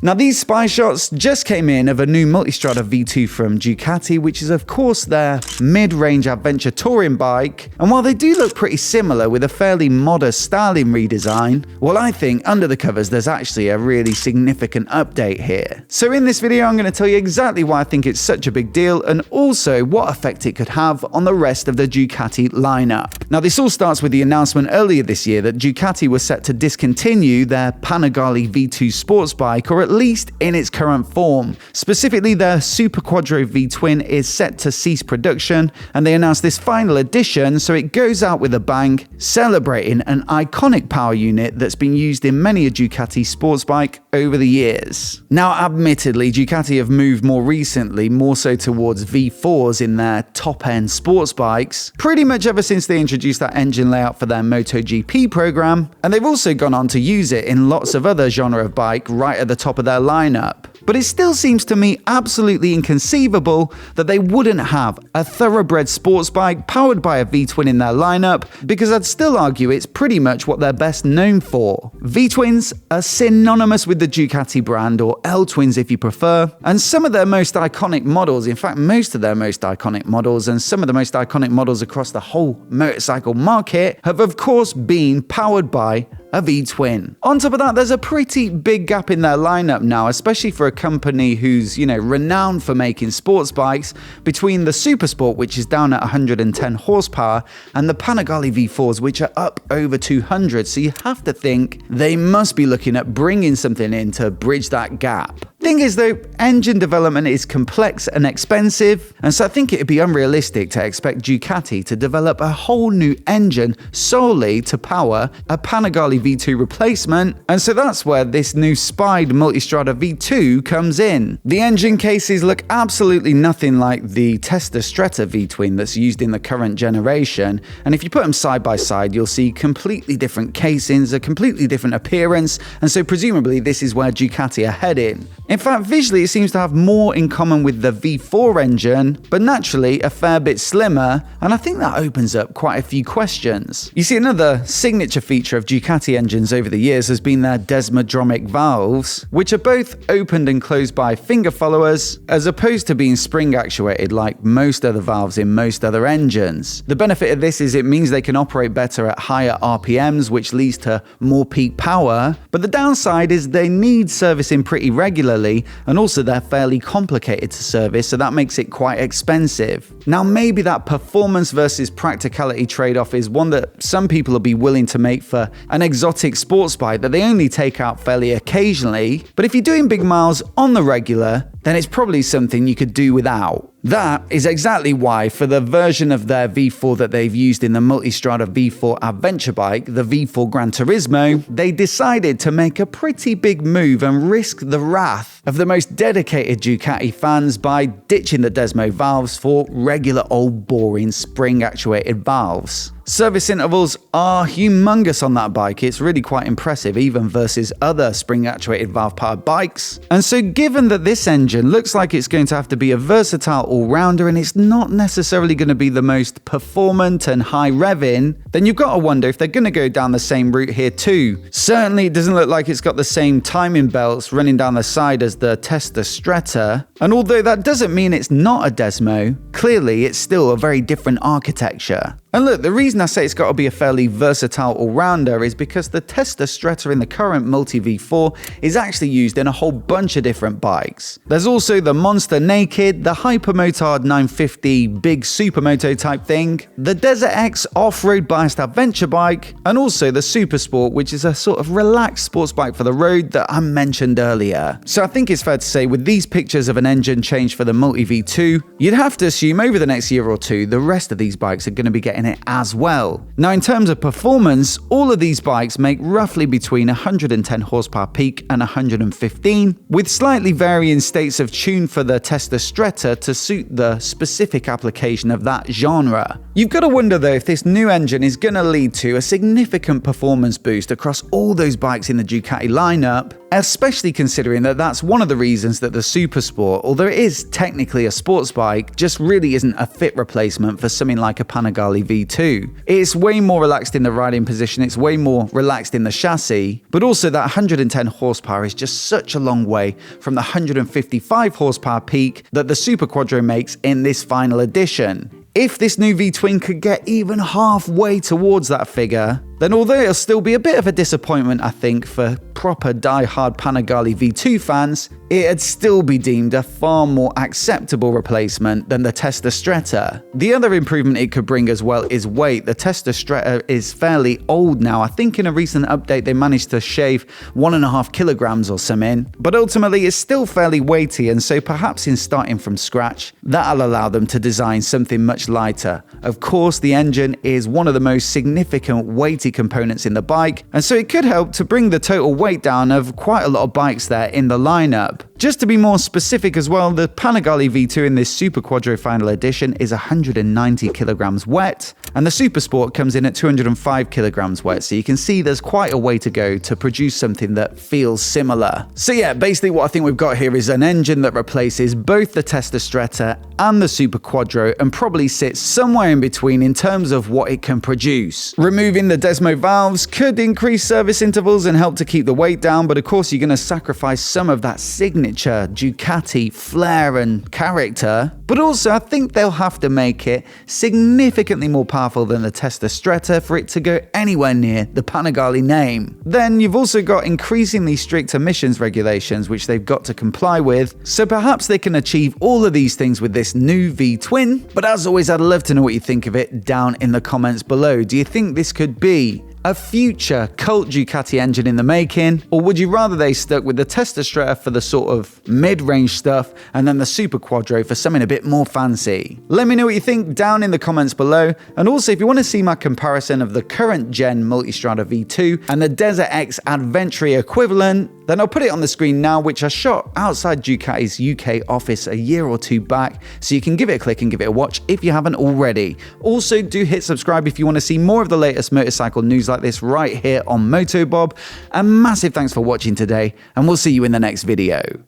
Now these spy shots just came in of a new Multistrada V2 from Ducati, which is of course their mid-range adventure touring bike, and while they do look pretty similar with a fairly modest styling redesign, well I think under the covers there's actually a really significant update here. So in this video I'm going to tell you exactly why I think it's such a big deal and also what effect it could have on the rest of the Ducati lineup. Now this all starts with the announcement earlier this year that Ducati was set to discontinue their Panigale V2 sports bike, or at least in its current form. Specifically, their Super Quattro V-twin is set to cease production, and they announced this final edition so it goes out with a bang, celebrating an iconic power unit that's been used in many a Ducati sports bike over the years. Now, admittedly, Ducati have moved more recently more so towards V4s in their top-end sports bikes, pretty much ever since they introduced that engine layout for their MotoGP program, and they've also gone on to use it in lots of other genre of bike right at the top of their lineup. But it still seems to me absolutely inconceivable that they wouldn't have a thoroughbred sports bike powered by a V-twin in their lineup, because I'd still argue it's pretty much what they're best known for. V-twins are synonymous with the Ducati brand, or L-twins if you prefer, and some of their most iconic models, in fact most of their most iconic models and some of the most iconic models across the whole motorcycle market have of course been powered by a V-twin. On top of that, there's a pretty big gap in their lineup now, especially for a company who's, renowned for making sports bikes, between the Super Sport, which is down at 110 horsepower, and the Panigale V4s, which are up over 200. So you have to think they must be looking at bringing something in to bridge that gap. Thing is though, engine development is complex and expensive, and so I think it would be unrealistic to expect Ducati to develop a whole new engine solely to power a Panigale V2 replacement, and so that's where this new spied Multistrada V2 comes in. The engine cases look absolutely nothing like the Testa Stretta V-twin that's used in the current generation, and if you put them side by side you'll see completely different casings, a completely different appearance, and so presumably this is where Ducati are heading. In fact, visually it seems to have more in common with the V4 engine, but naturally a fair bit slimmer, and I think that opens up quite a few questions. You see, another signature feature of Ducati engines over the years has been their desmodromic valves, which are both opened and closed by finger followers, as opposed to being spring actuated like most other valves in most other engines. The benefit of this is it means they can operate better at higher RPMs, which leads to more peak power, but the downside is they need servicing pretty regularly, and also they're fairly complicated to service, so that makes it quite expensive. Now maybe that performance versus practicality trade-off is one that some people will be willing to make for an exotic sports bike that they only take out fairly occasionally, but if you're doing big miles on the regular, then it's probably something you could do without. That is exactly why for the version of their V4 that they've used in the Multistrada V4 adventure bike, the V4 Gran Turismo, they decided to make a pretty big move and risk the wrath of the most dedicated Ducati fans by ditching the Desmo valves for regular old boring spring actuated valves. Service intervals are humongous on that bike. It's really quite impressive, even versus other spring-actuated valve-powered bikes. And so given that this engine looks like it's going to have to be a versatile all-rounder and it's not necessarily going to be the most performant and high-revving, then you've got to wonder if they're going to go down the same route here too. Certainly it doesn't look like it's got the same timing belts running down the side as the Testa Stretta, and although that doesn't mean it's not a Desmo, clearly it's still a very different architecture. And look, the reason I say it's got to be a fairly versatile all-rounder is because the Testa Stretta in the current Multi V4 is actually used in a whole bunch of different bikes. There's also the Monster Naked, the Hypermotard 950 big supermoto type thing, the Desert X off-road biased adventure bike, and also the Super Sport, which is a sort of relaxed sports bike for the road that I mentioned earlier. So I think it's fair to say with these pictures of an engine change for the Multi V2, you'd have to assume over the next year or two, the rest of these bikes are going to be getting it as well. Now in terms of performance, all of these bikes make roughly between 110 horsepower peak and 115, with slightly varying states of tune for the Testa Stretta to suit the specific application of that genre. You've got to wonder though if this new engine is going to lead to a significant performance boost across all those bikes in the Ducati lineup, especially considering that that's one of the reasons that the Super Sport, although it is technically a sports bike, just really isn't a fit replacement for something like a Panigale V2. It's way more relaxed in the riding position, it's way more relaxed in the chassis, but also that 110 horsepower is just such a long way from the 155 horsepower peak that the Super Quadro makes in this final edition. If this new V-twin could get even halfway towards that figure, then although it'll still be a bit of a disappointment, I think, for proper die-hard Panigale V2 fans, it'd still be deemed a far more acceptable replacement than the Testa Stretta. The other improvement it could bring as well is weight. The Testa Stretta is fairly old now. I think in a recent update they managed to shave 1.5 kilograms or something, but ultimately it's still fairly weighty, and so perhaps in starting from scratch, that'll allow them to design something much lighter. Of course, the engine is one of the most significant weighty components in the bike, and so it could help to bring the total weight down of quite a lot of bikes there in the lineup. Just to be more specific as well, the Panigale V2 in this Super Quadro Final Edition is 190 kilograms wet, and the Super Sport comes in at 205 kilograms wet, so you can see there's quite a way to go to produce something that feels similar. So yeah, basically what I think we've got here is an engine that replaces both the Testa Stretta and the Super Quadro, and probably sits somewhere in between in terms of what it can produce. Removing the Desmo valves could increase service intervals and help to keep the weight down, but of course you're going to sacrifice some of that signature Ducati flair and character. But also I think they'll have to make it significantly more powerful than the Testa Stretta for it to go anywhere near the Panigale name. Then you've also got increasingly strict emissions regulations which they've got to comply with, so perhaps they can achieve all of these things with this new V-twin. But as always, I'd love to know what you think of it down in the comments below. Do you think this could be a future cult Ducati engine in the making, or would you rather they stuck with the Testa Stretta for the sort of mid-range stuff and then the Super Quadro for something a bit more fancy? Let me know what you think down in the comments below, and also if you want to see my comparison of the current gen Multistrada V2 and the Desert X Adventure equivalent, then I'll put it on the screen now, which I shot outside Ducati's UK office a year or two back, so you can give it a click and give it a watch if you haven't already. Also, do hit subscribe if you want to see more of the latest motorcycle news like this right here on MOTOBOB. A massive thanks for watching today, and we'll see you in the next video.